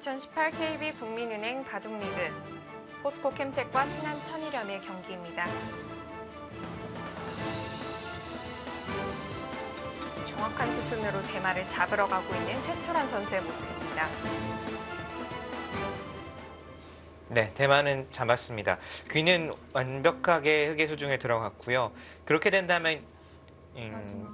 2018 KB 국민은행 바둑리그 포스코 캠텍과 신한 천일염의 경기입니다. 정확한 수순으로 대마를 잡으러 가고 있는 최철환 선수의 모습입니다. 네, 대마는 잡았습니다. 귀는 완벽하게 흑의 수중에 들어갔고요. 그렇게 된다면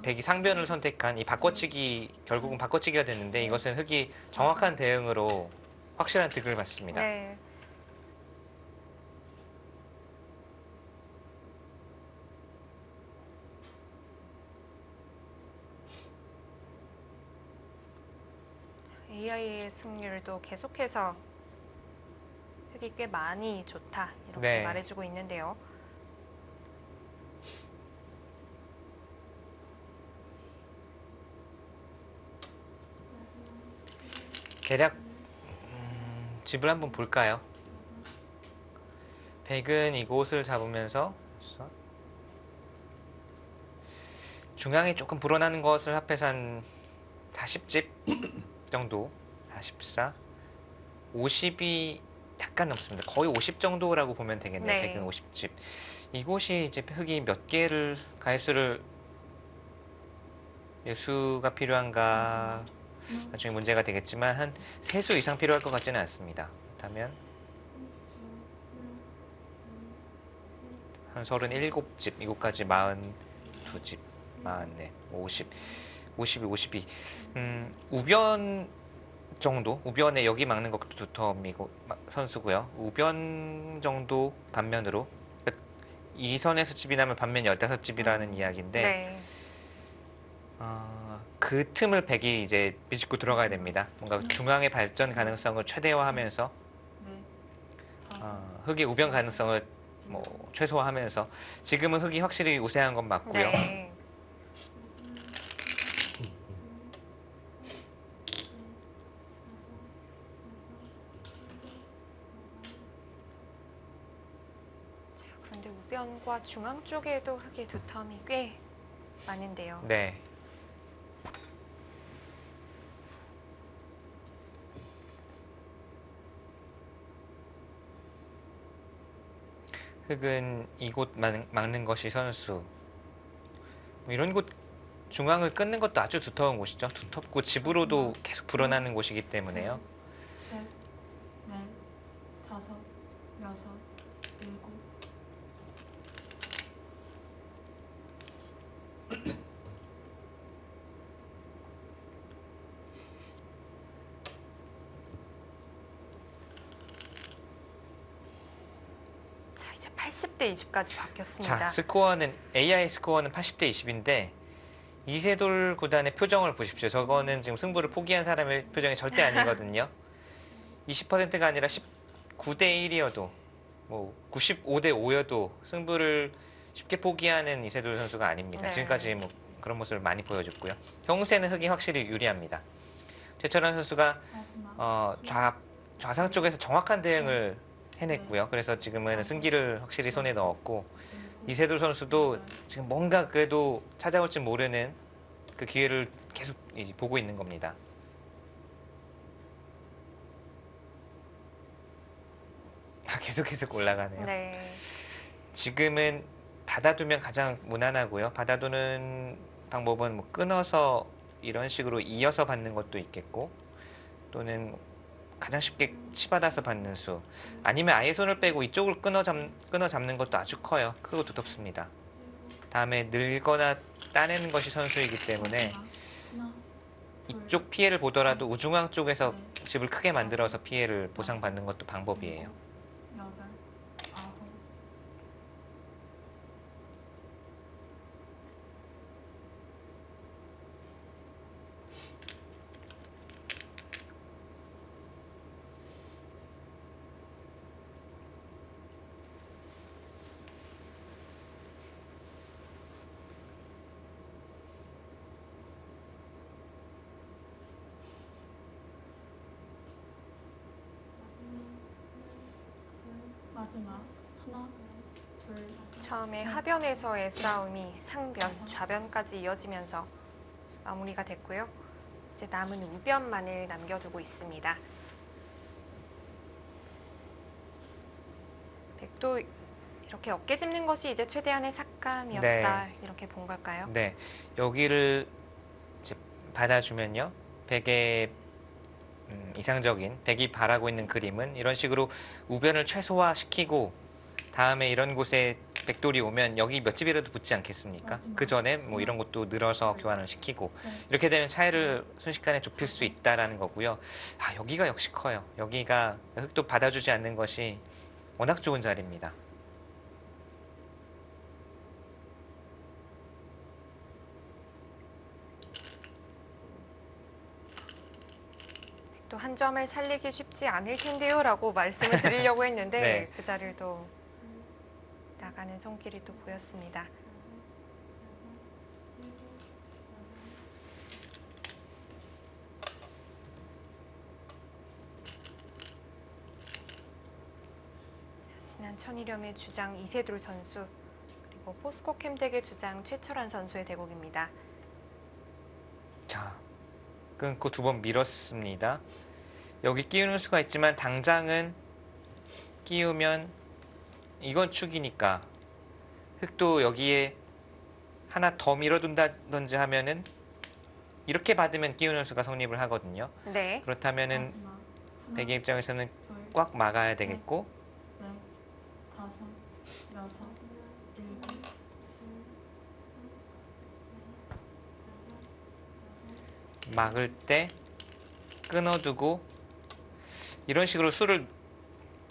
백이 상변을 선택한 이 바꿔치기, 결국은 바꿔치기가 됐는데 이것은 흑이 정확한 대응으로 확실한 득을 받습니다. 네. AI의 승률도 계속해서 흑이 꽤 많이 좋다 이렇게 네. 말해주고 있는데요. 대략 집을 한번 볼까요? 백은 이곳을 잡으면서 중앙에 조금 불어나는 것을 합해서 한 40집 정도, 44, 50이 약간 넘습니다. 거의 50 정도라고 보면 되겠네요. 네. 백은 50집. 이곳이 이제 흑이 몇 개를 가해수를 수가 필요한가 나중에 문제가 되겠지만 한 3수 이상 필요할 것 같지는 않습니다. 그렇다면 한 37집, 이곳까지 42집, 44, 50, 52. 우변 정도, 우변에 여기 막는 것도 두터움이고 선수고요. 우변 정도 반면으로 이 선에서 집이 나면 반면 15집이라는 이야기인데 네. 그 틈을 백이 이제 비집고 들어가야 됩니다. 뭔가 중앙의 발전 가능성을 최대화하면서 흑의 우변 가능성을 뭐 최소화하면서 지금은 흑이 확실히 우세한 건 맞고요. 네. 자, 그런데 우변과 중앙 쪽에도 흑의 두텀이 꽤 많은데요. 네. 흑은 이곳 막는 것이 선수. 이런 곳 중앙을 끊는 것도 아주 두터운 곳이죠. 두텁고 집으로도 계속 불어나는 곳이기 때문에요. 셋, 넷, 다섯, 여섯, 일곱. 자, 이제 80대 20까지 바뀌었습니다. 자, 스코어는 AI 스코어는 80대 20인데 이세돌 구단의 표정을 보십시오. 저거는 지금 승부를 포기한 사람의 표정이 절대 아니거든요. 20%가 아니라 19대 1이어도 뭐 95대 5여도 승부를 쉽게 포기하는 이세돌 선수가 아닙니다. 네. 지금까지 뭐 그런 모습을 많이 보여줬고요. 형세는 흑이 확실히 유리합니다. 최철환 선수가 마지막 좌상 쪽에서 정확한 대응을 해냈고요. 그래서 지금은 승기를 확실히 손에 넣었고 이세돌 선수도 지금 뭔가 그래도 찾아올지 모르는 그 기회를 계속 이제 보고 있는 겁니다. 계속 올라가네요. 네. 지금은 받아두면 가장 무난하고요. 받아두는 방법은 뭐 끊어서 이런 식으로 이어서 받는 것도 있겠고 또는 가장 쉽게 치받아서 받는 수 아니면 아예 손을 빼고 이쪽을 끊어 잡는 것도 아주 커요. 크고 두텁습니다. 다음에 늘거나 따내는 것이 선수이기 때문에 하나, 둘, 이쪽 피해를 보더라도 우중앙 쪽에서 집을 크게 만들어서 피해를 보상받는 것도 방법이에요. 여덟, 아홉. 마지막 하나, 둘, 처음에 셋. 하변에서의 싸움이 상변, 좌변까지 이어지면서 마무리가 됐고요. 이제 남은 우변만을 남겨두고 있습니다. 또 이렇게 어깨 짚는 것이 이제 최대한의 삭감이었다 이렇게 본 걸까요? 네, 여기를 이제 받아주면요. 백의 이상적인 백이 바라고 있는 그림은 이런 식으로 우변을 최소화시키고 다음에 이런 곳에 백돌이 오면 여기 몇 집이라도 붙지 않겠습니까? 마지막. 그 전에 뭐 이런 것도 늘어서 교환을 시키고 셋, 이렇게 되면 차이를 순식간에 좁힐 수 있다라는 거고요. 아, 여기가 역시 커요. 여기가 흑도 받아주지 않는 것이 워낙 좋은 자리입니다. 또 한 점을 살리기 쉽지 않을 텐데요 라고 말씀을 드리려고 했는데 네. 그 자리를 또 나가는 손길이 또 보였습니다. 지난 천일염의 주장 이세돌 선수 그리고 포스코캠 덱의 주장 최철환 선수의 대국입니다. 자, 끊고 두 번 밀었습니다. 여기 끼우는 수가 있지만 당장은 끼우면 이건 축이니까 흑도 여기에 하나 더 밀어둔다든지 하면은 이렇게 받으면 끼우는 수가 성립을 하거든요. 네. 그렇다면은 마지막. 하나, 백의 입장에서는 둘, 꽉 막아야 되겠고 넷, 다섯, 여섯, 일곱. 막을 때 끊어두고 이런 식으로 수를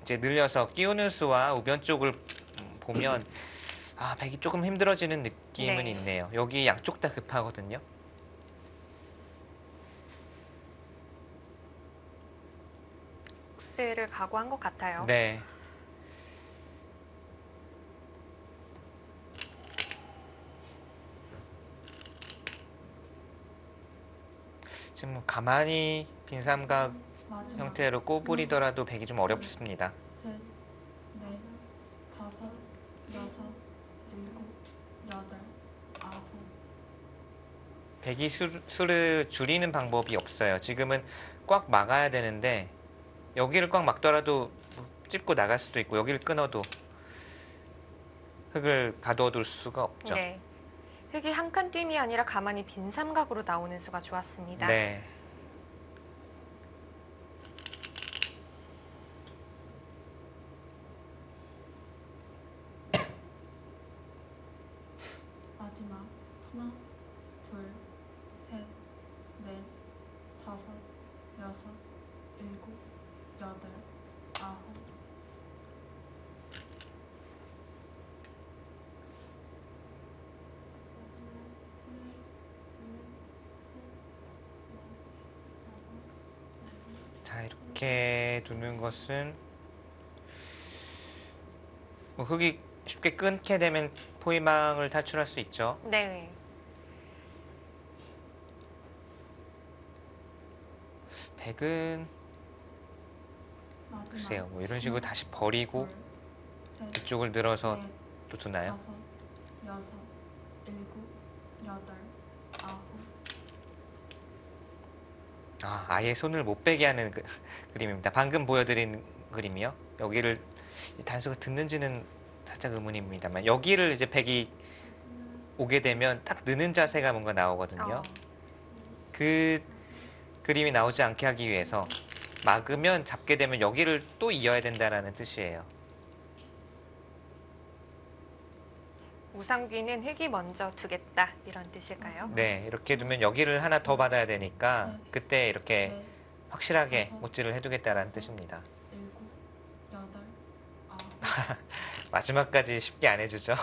이제 늘려서 끼우는 수와 우변 쪽을 보면 아, 백이 조금 힘들어지는 느낌은 네. 있네요. 여기 양쪽 다 급하거든요. 구세를 각오한 것 같아요. 네. 지금 뭐 가만히 빈삼각 마지막. 형태로 꼬부리더라도 백이 좀 어렵습니다. 셋, 넷, 다섯, 여섯, 일곱, 여덟, 아홉. 백이 수를 줄이는 방법이 없어요. 지금은 꽉 막아야 되는데 여기를 꽉 막더라도 찝고 나갈 수도 있고 여기를 끊어도 흙을 가둬둘 수가 없죠. 네. 흙이 한 칸 뜀이 아니라 가만히 빈 삼각으로 나오는 수가 좋았습니다. 네. 마지막. 하나, 둘, 셋, 넷, 다섯, 여섯, 일곱, 여덟, 아홉. 자, 이렇게 두는 것은 뭐 흙이 쉽게 끊게 되면 포위망을 탈출할 수 있죠. 네. 백은 마지막. 글쎄요, 뭐 이런 식으로 다시 버리고 둘, 셋, 이쪽을 늘어서 넷, 또 두나요? 다섯, 여섯, 일곱, 여덟, 아홉. 아, 아예 손을 못 빼게 하는 그림입니다. 방금 보여드린 그림이요. 여기를 단수가 듣는지는 살짝 의문입니다만 여기를 이제 백이 오게 되면 딱 느는 자세가 뭔가 나오거든요. 어, 그 그림이 나오지 않게 하기 위해서 막으면 잡게 되면 여기를 또 이어야 된다라는 뜻이에요. 우상귀는 흙이 먼저 두겠다 이런 뜻일까요? 네, 이렇게 두면 여기를 하나 더 받아야 되니까 그때 이렇게 넷, 확실하게 못질을 해두겠다라는 뜻입니다. 일곱, 여덟, 아홉. 마지막까지 쉽게 안 해주죠.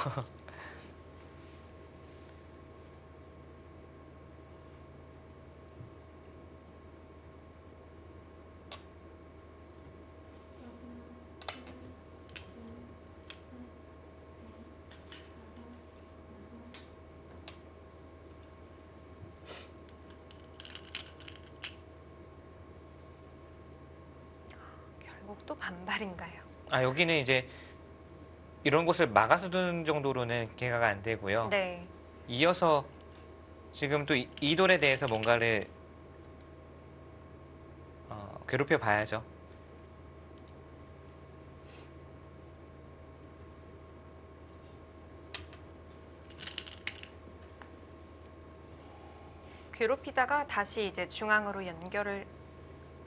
결국 또 반발인가요? 아, 여기는 이제 이런 곳을 막아서 두는 정도로는 개가가 안 되고요. 네. 이어서 지금 또 이 돌에 대해서 뭔가를 괴롭혀 봐야죠. 괴롭히다가 다시 이제 중앙으로 연결을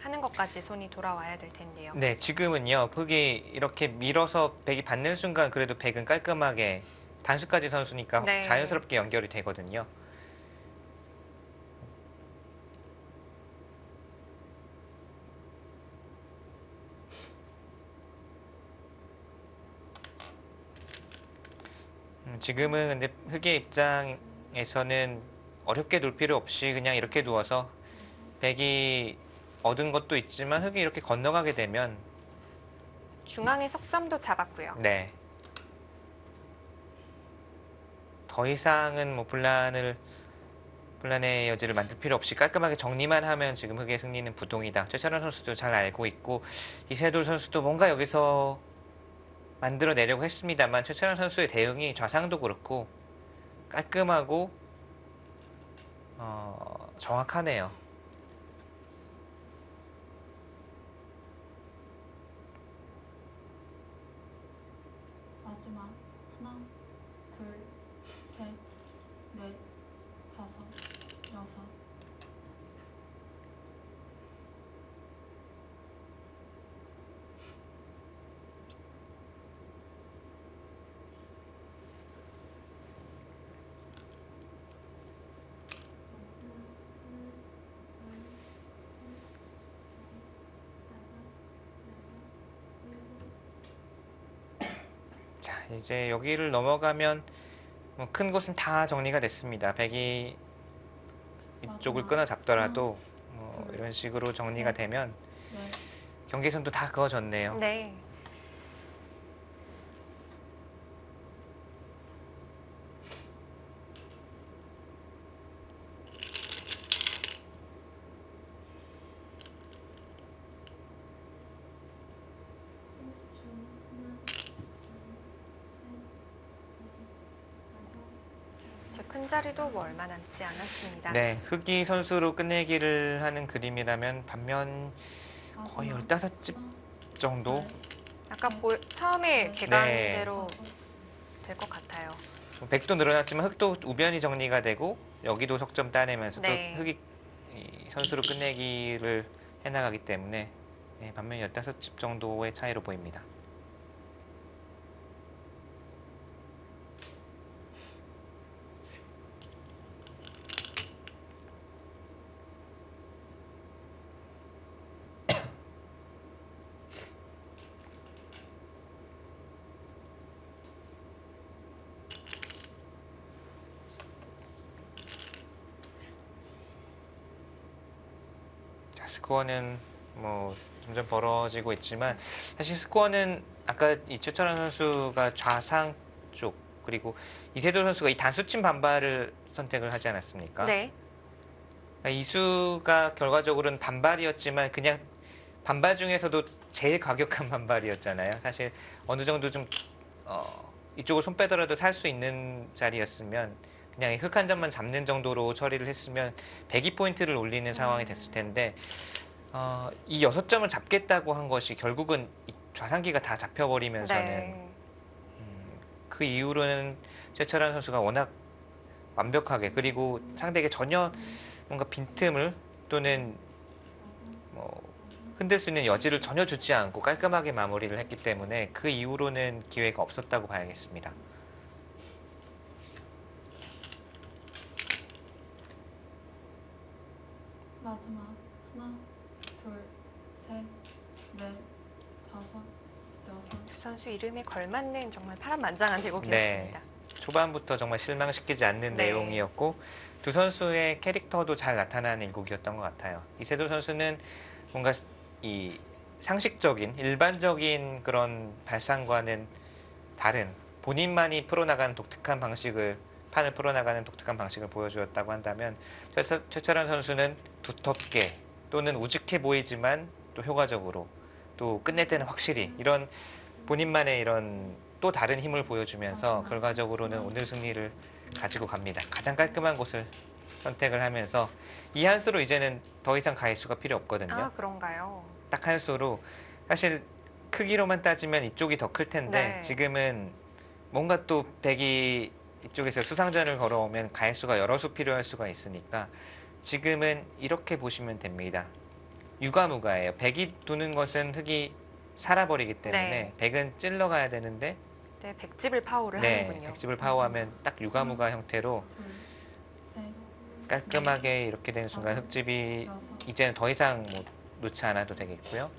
하는 것까지 손이 돌아와야 될 텐데요. 네, 지금은요. 흑이 이렇게 밀어서 백이 받는 순간 그래도 백은 깔끔하게 단수까지 선수니까 네. 자연스럽게 연결이 되거든요. 지금은 근데 흑의 입장에서는 어렵게 둘 필요 없이 그냥 이렇게 누워서 백이 얻은 것도 있지만 흑이 이렇게 건너가게 되면 중앙의 석점도 잡았고요. 네. 더 이상은 뭐 분란의 여지를 만들 필요 없이 깔끔하게 정리만 하면 지금 흑의 승리는 부동이다. 최철원 선수도 잘 알고 있고 이세돌 선수도 뭔가 여기서 만들어내려고 했습니다만 최철원 선수의 대응이 좌상도 그렇고 깔끔하고 정확하네요. 마지막 하나, 둘, 셋, 넷, 다섯, 여섯. 자, 이제 여기를 넘어가면 뭐 큰 곳은 다 정리가 됐습니다. 백이 이쪽을 마지막 끊어 잡더라도 둘, 이런 식으로 정리가 셋. 되면 넷, 경계선도 다 그어졌네요. 네. 이제 큰 자리도 뭐 얼마 남지 않았습니다. 네, 흑이 선수로 끝내기를 하는 그림이라면 반면 거의 마지막 15집 하나, 정도 둘, 아까 처음에 네. 계산대로 다섯. 될 것 같아요. 백도 늘어났지만 흑도 우변이 정리가 되고 여기도 석점 따내면서 네. 또 흑이 이 선수로 끝내기를 해나가기 때문에 네, 반면 15집 정도의 차이로 보입니다. 자, 스코어는 뭐 점점 벌어지고 있지만 사실 스코어는 아까 이 최철원 선수가 좌상 쪽 그리고 이세돌 선수가 이 단수침 반발을 선택을 하지 않았습니까? 네. 그러니까 이수가 결과적으로는 반발이었지만 그냥 반발 중에서도 제일 과격한 반발이었잖아요. 사실 어느 정도 좀 이쪽을 손 빼더라도 살 수 있는 자리였으면 그냥 흑 한 점만 잡는 정도로 처리를 했으면 102포인트를 올리는 상황이 됐을 텐데 이 6점을 잡겠다고 한 것이 결국은 이 좌상기가 다 잡혀버리면서는 네. 그 이후로는 최철환 선수가 워낙 완벽하게 그리고 상대에게 전혀 뭔가 빈틈을 또는 뭐 흔들 수 있는 여지를 전혀 주지 않고 깔끔하게 마무리를 했기 때문에 그 이후로는 기회가 없었다고 봐야겠습니다. 마지막 하나, 둘, 셋, 넷, 다섯, 여섯. 두 선수 이름에 걸맞는 정말 파란만장한 네. 대국이었습니다. 초반부터 정말 실망시키지 않는 네. 내용이었고 두 선수의 캐릭터도 잘 나타나는 일국이었던 것 같아요. 이세돌 선수는 뭔가 이 상식적인 일반적인 그런 발상과는 다른 본인만이 풀어나가는 독특한 방식을 판을 풀어나가는 독특한 방식을 보여주었다고 한다면 최철환 선수는 두텁게 또는 우직해 보이지만 또 효과적으로 또 끝낼 때는 확실히 이런 본인만의 이런 또 다른 힘을 보여주면서 결과적으로는 오늘 승리를 가지고 갑니다. 가장 깔끔한 곳을 선택을 하면서 이 한 수로 이제는 더 이상 가일 수가 필요 없거든요. 아, 그런가요? 딱 한 수로 사실 크기로만 따지면 이쪽이 더 클 텐데 네. 지금은 뭔가 또 백이 이쪽에서 수상전을 걸어오면 가일 수가 여러 수 필요할 수가 있으니까 지금은 이렇게 보시면 됩니다. 유가무가예요. 백이 두는 것은 흑이 살아버리기 때문에 네. 백은 찔러가야 되는데 네, 백집을 파워를 네, 하는군요. 백집을 파워하면 딱 유가무가 형태로 둘, 셋, 깔끔하게 이렇게 되는 순간 다섯, 흑집이 여섯, 이제는 더 이상 뭐 놓지 않아도 되겠고요.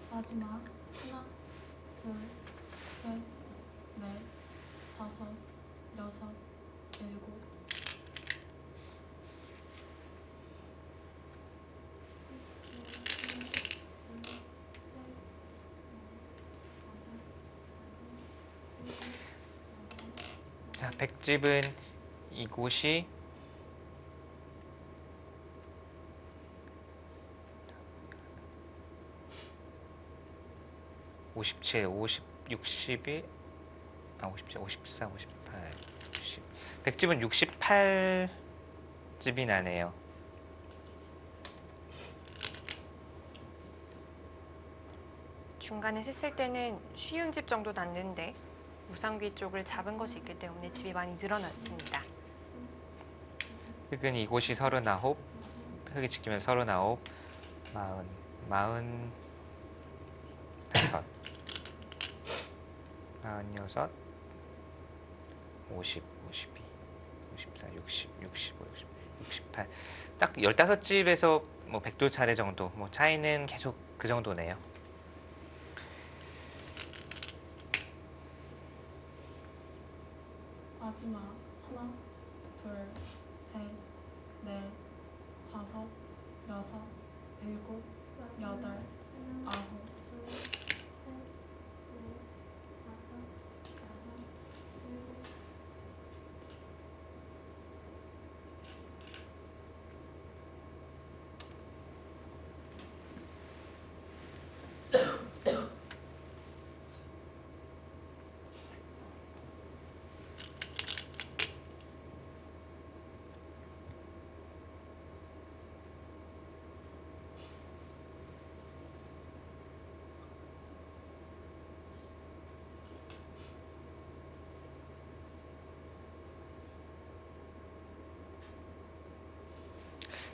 마지막 하나, 둘, 셋, 넷, 다섯, 여섯, 일곱. 자, 백집은 이곳이 57, 50, 61, 57, 54, 58, 60. 백집은 68집이 나네요. 중간에 셌을 때는 쉬운 집 정도 났는데 우상귀 쪽을 잡은 것이 있기 때문에 집이 많이 늘어났습니다. 흑은 이곳이 39, 흑이 지키면 39, 40, 45, 46, 50, 52, 54, 60, 65, 60, 68. 딱 15집에서 뭐 백돌 차례 정도, 뭐 차이는 계속 그 정도네요. 마지막 하나, 둘, 셋, 넷, 다섯, 여섯, 일곱, 여덟, 아홉.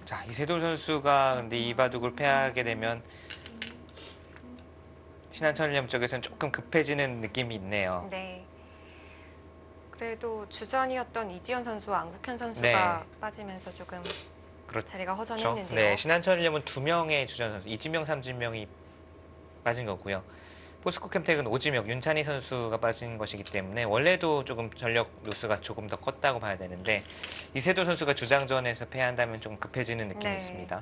자, 이세돌 선수가 근데 이 바둑을 패하게 되면 신한철염 쪽에서는 조금 급해지는 느낌이 있네요. 네. 그래도 주전이었던 이지현 선수와 안국현 선수가 네. 빠지면서 조금 그렇죠. 자리가 그렇죠? 허전했는데요. 네, 신한철염은 2명의 주전 선수, 이지명, 삼진명이 빠진 거고요. 포스코 캠텍은 오지명, 윤찬희 선수가 빠진 것이기 때문에 원래도 조금 전력 루스가 조금 더 컸다고 봐야 되는데 이세돌 선수가 주장전에서 패한다면 좀 급해지는 느낌이 네. 있습니다.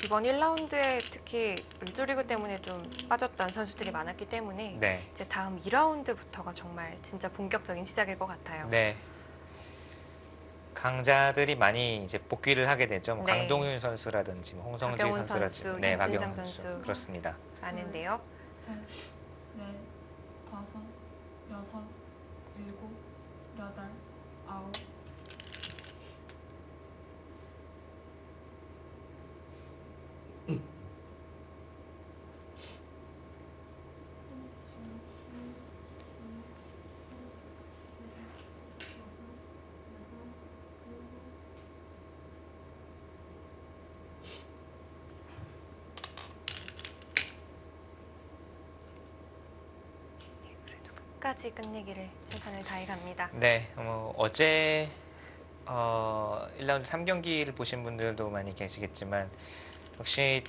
이번 1라운드에 특히 룰조리그 때문에 좀 빠졌던 선수들이 많았기 때문에 네, 이제 다음 2라운드부터가 정말 진짜 본격적인 시작일 것 같아요. 네. 강자들이 많이 이제 복귀를 하게 되죠. 뭐 네. 강동윤 선수라든지 뭐 홍성지 박영훈 선수라든지, 선수, 네, 윤진상 박영훈 선수. 선수 그렇습니다. 많은데요. 셋, 넷, 다섯, 여섯, 일곱, 여덟, 아홉. 끝까지 끝내기를 최선을 다해 갑니다. 네, 어제 1라운드 3경기를 보신 분들도 많이 계시겠지만 역시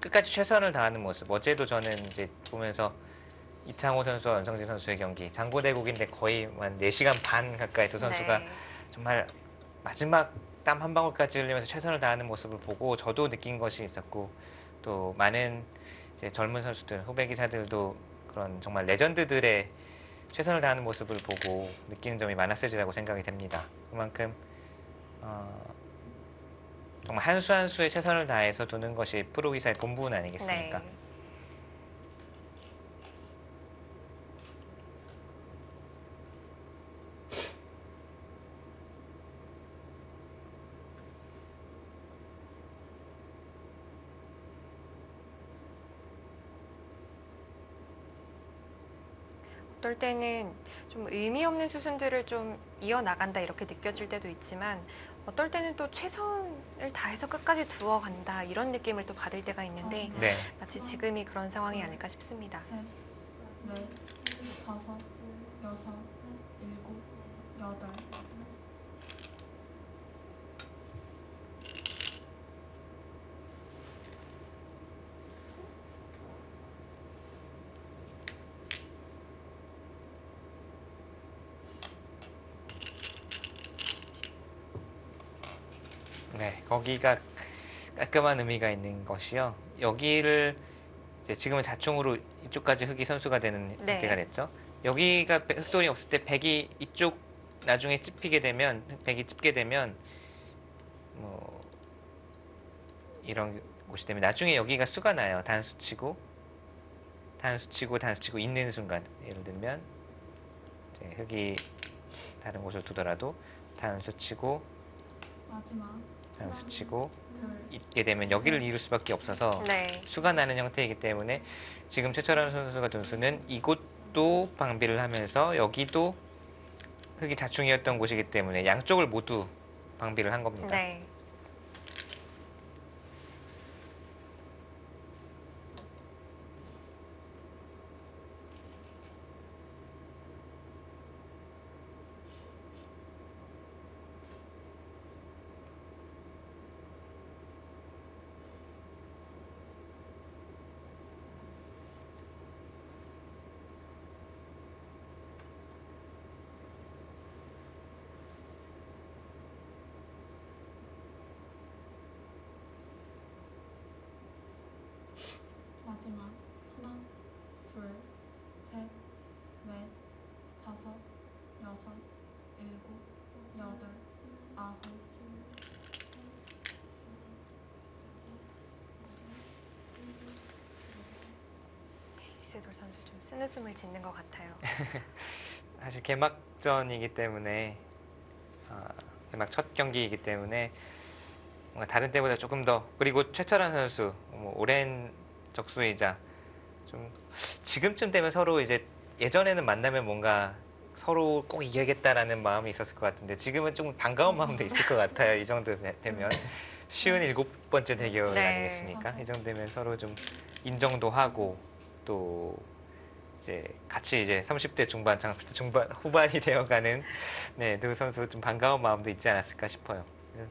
끝까지 최선을 다하는 모습. 어제도 저는 이제 보면서 이창호 선수와 연성진 선수의 경기, 장고대국인데 거의 한 4시간 반 가까이 두 선수가 네. 정말 마지막 땀 한 방울까지 흘리면서 최선을 다하는 모습을 보고 저도 느낀 것이 있었고, 또 많은 이제 젊은 선수들, 후배 기사들도 그런 정말 레전드들의 최선을 다하는 모습을 보고 느끼는 점이 많았으리라고 생각이 됩니다. 그만큼 정말 한 수 한 수에 최선을 다해서 두는 것이 프로기사의 본분 아니겠습니까? 네. 어떨 때는 좀 의미 없는 수순들을 좀 이어나간다 이렇게 느껴질 때도 있지만 어떨 때는 또 최선을 다해서 끝까지 두어간다 이런 느낌을 또 받을 때가 있는데 네. 마치 지금이 그런 상황이 아닐까 싶습니다. 셋, 넷, 다섯, 여섯, 일곱, 여덟. 네, 거기가 깔끔한 의미가 있는 것이요. 여기를 이제 지금은 자충으로 이쪽까지 흑이 선수가 되는 네. 형태가 됐죠. 여기가 흑돌이 없을 때 백이 이쪽 나중에 찝히게 되면 백이 찝게 되면 뭐 이런 곳이 되면 나중에 여기가 수가 나요. 단수치고 단수치고 단수치고 있는 순간 예를 들면 이제 흑이 다른 곳을 두더라도 단수치고 마지막 단수치고 둘, 있게 되면 여기를 이룰 수밖에 없어서 네. 수가 나는 형태이기 때문에 지금 최철원 선수가 둔 수는 이곳도 방비를 하면서 여기도 흑이 자충이었던 곳이기 때문에 양쪽을 모두 방비를 한 겁니다. 네. 마지막 하나, 둘, 셋, 넷, 다섯, 여섯, 일곱, 여덟, 아홉. 이세돌 선수 좀 쓰는 숨을 짓는 것 같아요. 사실 개막전이기 때문에 개막 첫 경기이기 때문에 뭔가 다른 때보다 조금 더 그리고 최철환 선수 뭐 오랜 적수이자 좀 지금쯤 되면 서로 이제 예전에는 만나면 뭔가 서로 꼭 이겨야겠다라는 마음이 있었을 것 같은데 지금은 좀 반가운 마음도 있을 것 같아요. 이 정도 되면 쉬운 7번째 대결 네. 아니겠습니까? 이 정도 되면 서로 좀 인정도 하고 또 이제 같이 이제 30대 중반, 40대 중반 후반이 되어가는 네, 두 선수 좀 반가운 마음도 있지 않았을까 싶어요.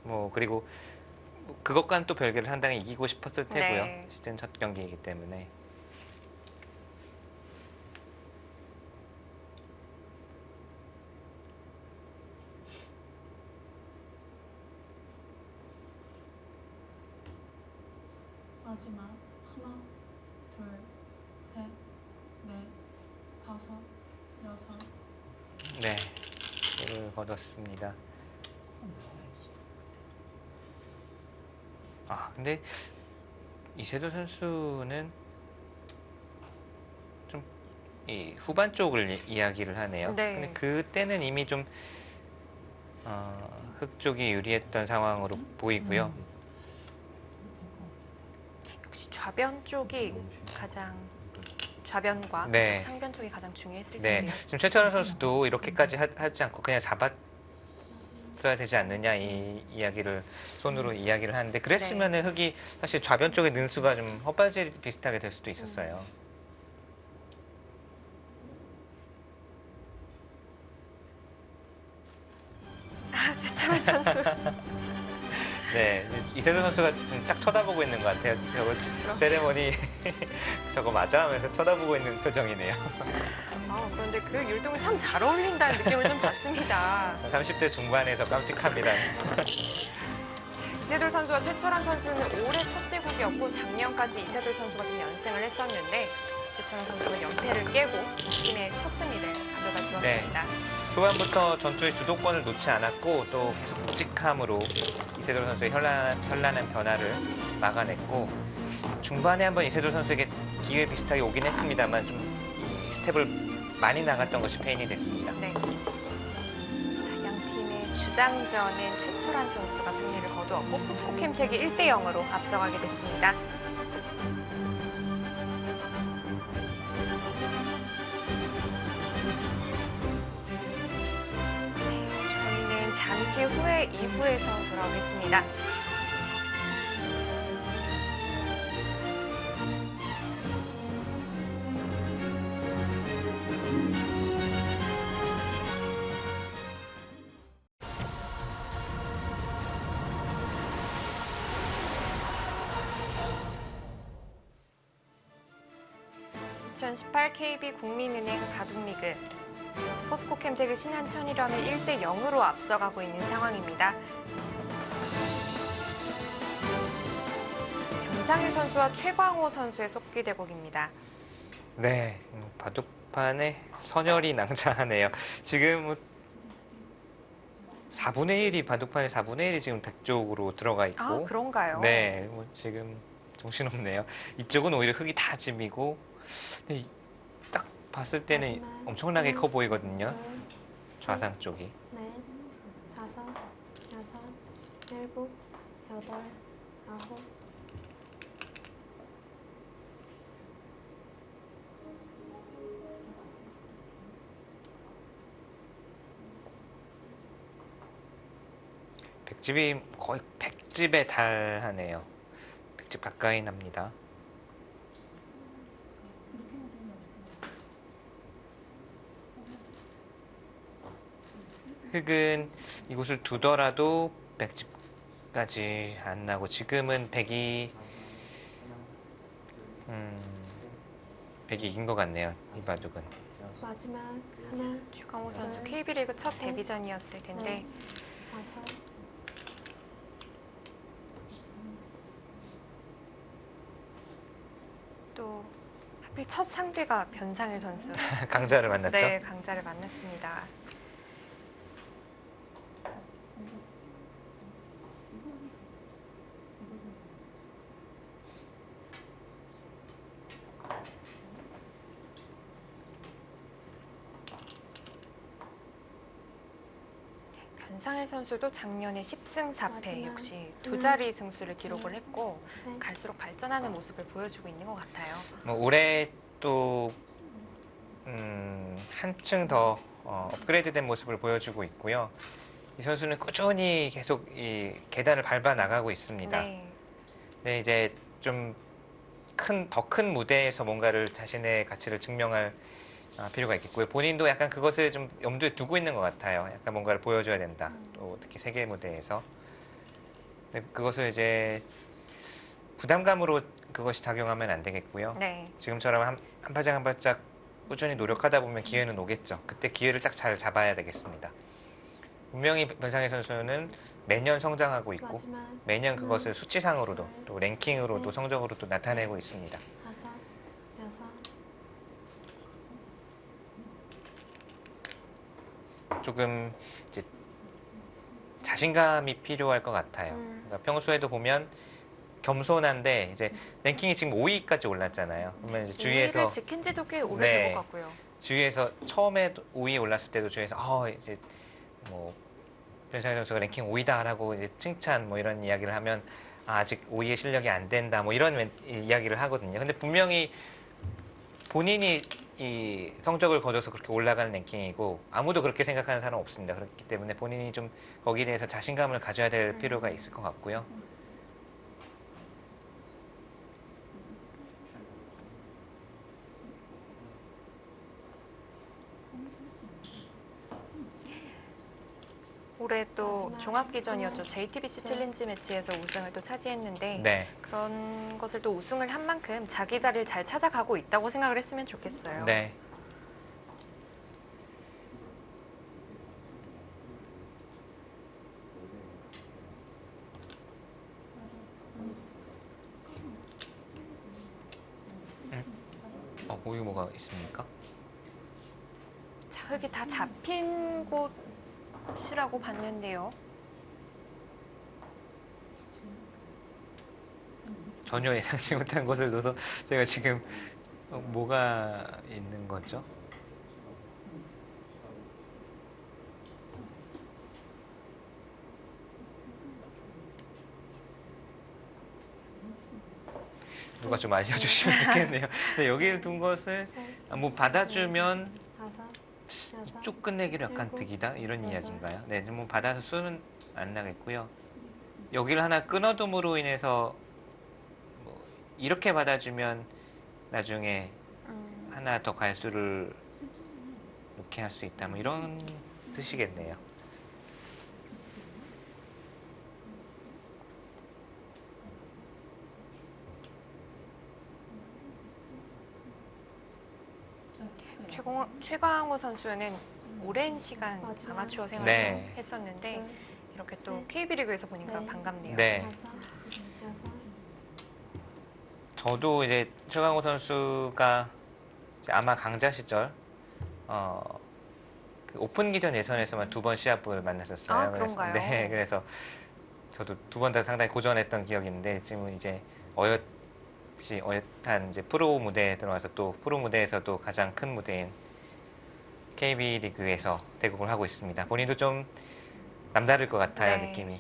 뭐 그리고 그것과는 또 별개로 상당히 이기고 싶었을 테고요. 네. 시즌 첫 경기이기 때문에. 마지막 하나, 둘, 셋, 넷, 다섯, 여섯. 네, 골을 거뒀습니다. 근데 이세돌 선수는 좀 이 후반 쪽을 이야기를 하네요. 네. 근데 그때는 이미 좀 흑 쪽이 유리했던 상황으로 보이고요. 역시 좌변 쪽이 가장 좌변과 네. 그쪽 상변 쪽이 가장 중요했을 네, 텐데요. 지금 최철원 선수도 이렇게까지 하지 않고 그냥 잡았어야 되지 않느냐 이 이야기를 손으로 이야기를 하는데 그랬으면은 흑이 사실 좌변 쪽의 능수가 좀 헛발질 비슷하게 될 수도 있었어요. 최철환 선수 네, 이세돌 선수가 지금 딱 쳐다보고 있는 것 같아요. 저거 세레머니 저거 맞아 하면서 쳐다보고 있는 표정이네요. 그런데 그 율동은 참 잘 어울린다는 느낌을 좀 받습니다. 30대 중반에서 깜찍합니다. 이세돌 선수와 최철환 선수는 올해 첫 대국이었고 작년까지 이세돌 선수가 좀 연승을 했었는데 최철환 선수가 연패를 깨고 팀의 첫 승리를 가져다 주었습니다. 초반부터 전투의 주도권을 놓지 않았고 또 계속 묵직함으로 이세돌 선수의 현란한 변화를 막아냈고 중반에 한번 이세돌 선수에게 기회 비슷하게 오긴 했습니다만 좀 이 스텝을 많이 나갔던 것이 페인이 됐습니다. 네. 자, 양 팀의 주장전은 최철환 선수가 승리를 거두었고 포스코 캠텍이 1대 0으로 앞서가게 됐습니다. 저희는 잠시 후에 2부에서 돌아오겠습니다. (2018) KB 국민은행 바둑리그 포스코 캠텍의 신한천이람이 1대 0으로 앞서가고 있는 상황입니다. 변상일 선수와 최광호 선수의 속기 대국입니다. 네, 바둑판에 선열이 낭자하네요. 지금 4분의 1이 바둑판의 4분의 1이 지금 백 쪽으로 들어가 있고 아, 그런가요? 네, 지금 정신없네요. 이쪽은 오히려 흙이 다 짐이고 근데 딱 봤을 때는 엄청나게 커 보이거든요. 좌상 쪽이. 넷, 다섯, 여섯, 일곱, 여덟, 아홉. 백집이 거의 100집에 달하네요. 100집 가까이 납니다. 흙은 이곳을 두더라도 100집까지 안 나고 지금은 100이 100이 이긴 것 같네요. 이 바둑은. 마지막 하나, 최광호 선수 KB리그 첫 데뷔전이었을 텐데 다섯. 또 하필 첫 상대가 변상일 선수. 강자를 만났죠. 네, 강자를 만났습니다. 변상일 선수도 작년에 10승 4패 마지막. 역시 두 자리 승수를 기록을 했고 셋. 갈수록 발전하는 모습을 보여주고 있는 것 같아요. 뭐 올해 또 한층 더 업그레이드된 모습을 보여주고 있고요. 이 선수는 꾸준히 계속 이 계단을 밟아 나가고 있습니다. 네. 네, 이제 좀 더 큰 무대에서 뭔가를 자신의 가치를 증명할 필요가 있겠고요. 본인도 약간 그것을 좀 염두에 두고 있는 것 같아요. 약간 뭔가를 보여줘야 된다. 또 특히 세계 무대에서. 네, 그것을 이제 부담감으로 그것이 작용하면 안 되겠고요. 네. 지금처럼 한 발짝 한 발짝 꾸준히 노력하다 보면 기회는 오겠죠. 그때 기회를 딱 잘 잡아야 되겠습니다. 분명히 변상희 선수는 매년 성장하고 있고 마지막 매년 하나, 그것을 수치상으로도 둘, 또 랭킹으로도 셋. 성적으로도 나타내고 있습니다. 다섯, 여섯. 조금 이제 자신감이 필요할 것 같아요. 그러니까 평소에도 보면 겸손한데 이제 랭킹이 지금 5위까지 올랐잖아요. 그러면 이제 5위를 주위에서 지킨 지도 꽤 오래된 네. 것 같고요. 주위에서 처음에 5위에 올랐을 때도 주위에서 이제 뭐 변상희 선수가 랭킹 5위다라고 이제 칭찬 뭐 이런 이야기를 하면 아직 5위의 실력이 안 된다 뭐 이런 이야기를 하거든요. 근데 분명히 본인이 이 성적을 거둬서 그렇게 올라가는 랭킹이고 아무도 그렇게 생각하는 사람 없습니다. 그렇기 때문에 본인이 좀 거기에 대해서 자신감을 가져야 될 필요가 있을 것 같고요. 올해 또 마지막 종합기전이었죠. 하나, JTBC 둘. 챌린지 매치에서 우승을 또 차지했는데 네. 그런 것을 또 우승을 한 만큼 자기 자리를 잘 찾아가고 있다고 생각을 했으면 좋겠어요. 네. 거기 뭐가 있습니까? 자, 흙이 다 잡힌 곳이라고 봤는데요. 전혀 예상치 못한 것을 넣어서 제가 지금 뭐가 있는 거죠? 누가 좀 알려주시면 좋겠네요. 네, 여기를 둔 것을 셋, 뭐 받아주면 다섯, 여섯, 쭉 끝내기로 약간 일곱, 득이다 이런 여덟. 이야기인가요? 네, 뭐 받아서 수는 안 나겠고요. 여기를 하나 끊어둠으로 인해서 뭐 이렇게 받아주면 나중에 하나 더 갈수를 놓게 할 수 있다. 뭐 이런 뜻이겠네요. 최광호 선수는 오랜 시간 마지막. 아마추어 생활을 네. 했었는데 둘, 이렇게 또 셋, KB리그에서 보니까 넷, 반갑네요. 네. 다섯, 여섯, 저도 이제 최강호 선수가 이제 아마 강자 시절 그 오픈 기전 예선에서만 2번 시합을 만났었어요. 아, 그런가요? 네, 그래서 저도 2번 다 상당히 고전했던 기억이 있는데 지금은 이제 어엿한 이제 프로 무대에 들어와서 또 프로 무대에서도 가장 큰 무대인 KB 리그에서 대국을 하고 있습니다. 본인도 좀 남다를 것 같아요, 네. 느낌이.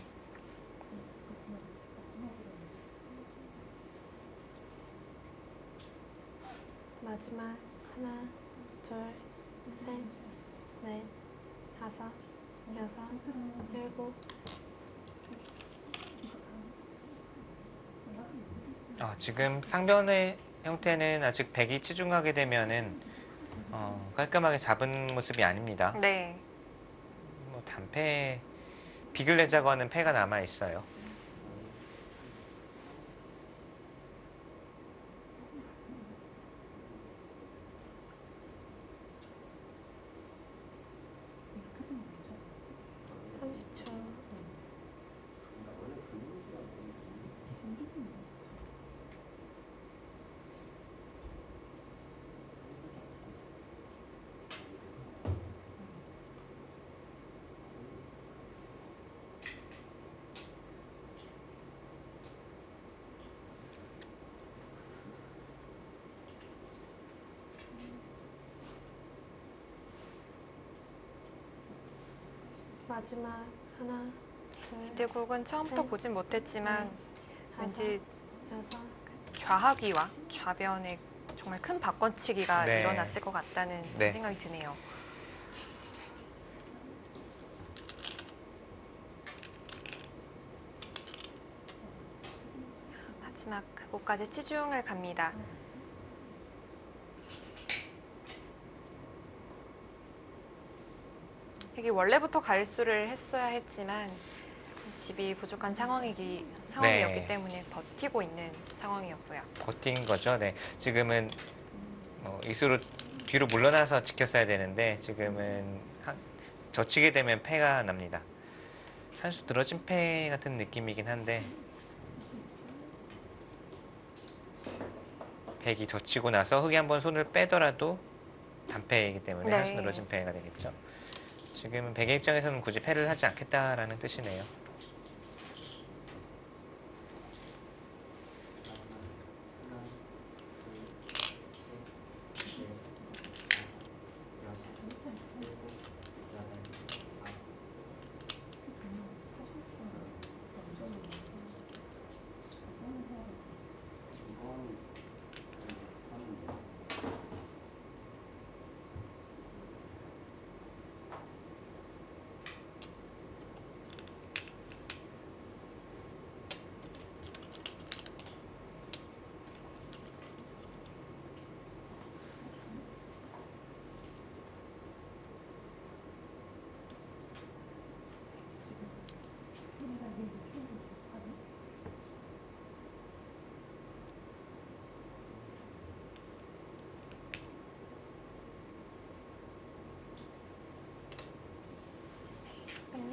마지막 하나, 둘, 셋, 넷, 다섯, 여섯, 일곱. 지금 상변의 형태는 아직 백이 치중하게 되면은 깔끔하게 잡은 모습이 아닙니다. 네. 뭐 단패 빅을 내자고 하는 패가 남아 있어요. 삼십 초. 마지막 하나, 둘, 대국은 처음부터 셋, 보진 못했지만 다섯, 왠지 여섯, 좌하귀와 좌변에 정말 큰 바꿔치기가 네. 일어났을 것 같다는 좀 네. 생각이 드네요. 마지막 그곳까지 치중을 갑니다. 이게 원래부터 갈수를 했어야 했지만 집이 부족한 상황이었기 네. 때문에 버티고 있는 상황이었고요. 버틴 거죠. 네. 지금은 이수로 뒤로 물러나서 지켰어야 되는데 지금은 젖히게 되면 패가 납니다. 한 수 늘어진 패 같은 느낌이긴 한데 백이 젖히고 나서 흙이 한번 손을 빼더라도 단패이기 때문에 네. 한 수 늘어진 패가 되겠죠. 지금은 백의 입장에서는 굳이 패를 하지 않겠다라는 뜻이네요.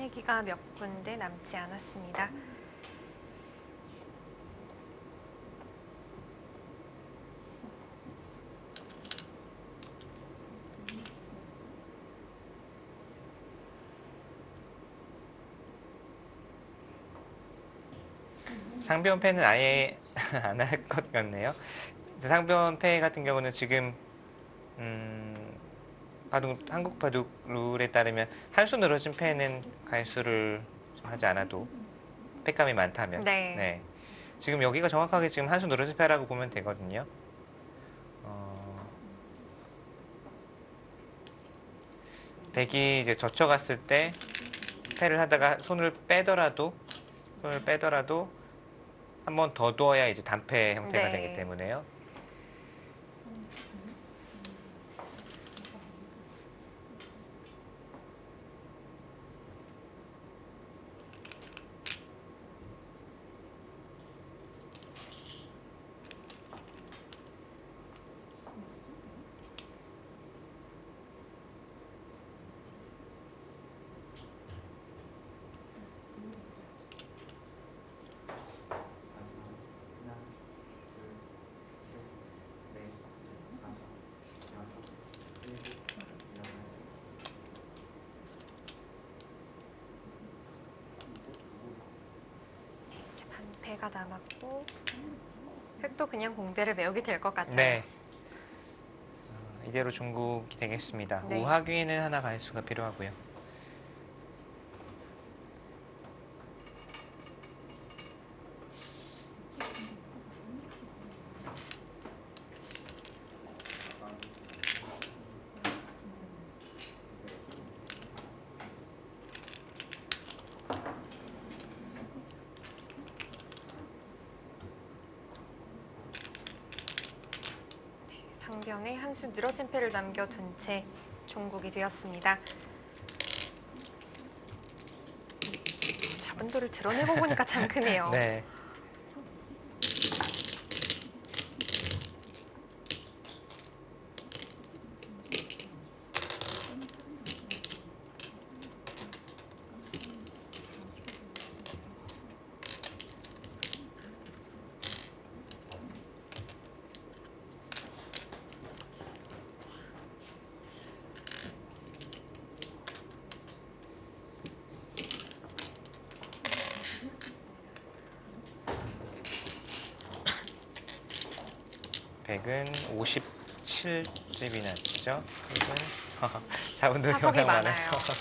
패기가 몇 군데 남지 않았습니다. 상변패는 아예 안 할 것 같네요. 상변패 같은 경우는 지금 한국 바둑 룰에 따르면 한 수 늘어진 패는 갈수를 하지 않아도 패감이 많다면 네. 지금 여기가 정확하게 지금 한 수 늘어진 패라고 보면 되거든요. 백이 이제 젖혀갔을 때 패를 하다가 손을 빼더라도 한 번 더 두어야 이제 단패 형태가 네. 되기 때문에요. 이제 반패가 남았고 흑도 그냥 공배를 메우게 될 것 같아요. 네. 이대로 중국이 되겠습니다. 네. 우하귀는 하나 갈 수가 필요하고요. 상변에 한 수 늘어진 패를 남겨둔 채 종국이 되었습니다. 잡은도를 드러내고 보니까 참 크네요. 네. 백은 57집이나 있죠. 백은 자본도 화석이 영상 많아요. 많아서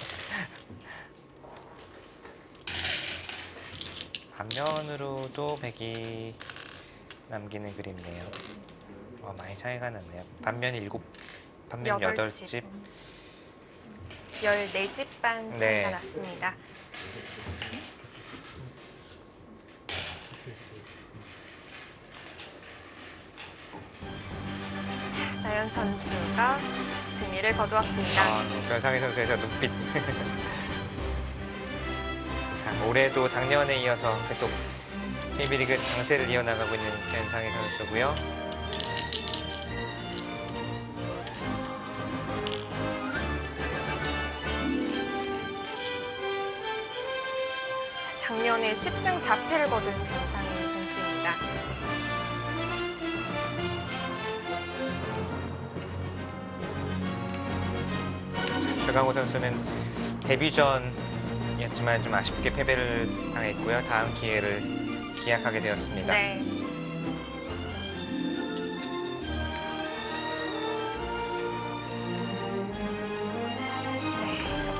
반면으로도 백이 남기는 그림이네요. 많이 차이가 났네요. 반면 8집. 14집 반 네. 차이가 났습니다. 자, 나연 선수가 승리를 거두었습니다. 변상희 선수에서 눈빛. 자, 올해도 작년에 이어서 계속 KB리그 강세를 이어나가고 있는 변상희 선수고요. 작년에 10승 4패를 거둔 변상희 선수입니다. 최강호 선수는 데뷔전이었지만 좀 아쉽게 패배를 당했고요. 다음 기회를 기약하게 되었습니다. 네.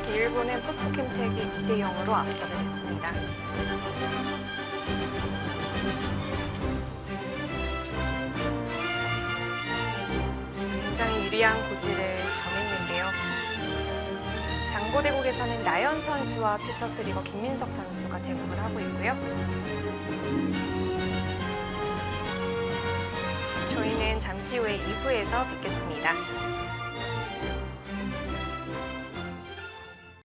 네, 일본은 포스트캠텍이 2대 0으로 앞서게 됐습니다. 굉장히 유리한 고지를 정했는데요. 장고대국에서는 나연 선수와 퓨처스 리거 김민석 선수가 대국을 하고 있고요. 저희는 잠시 후에 2부에서 뵙겠습니다.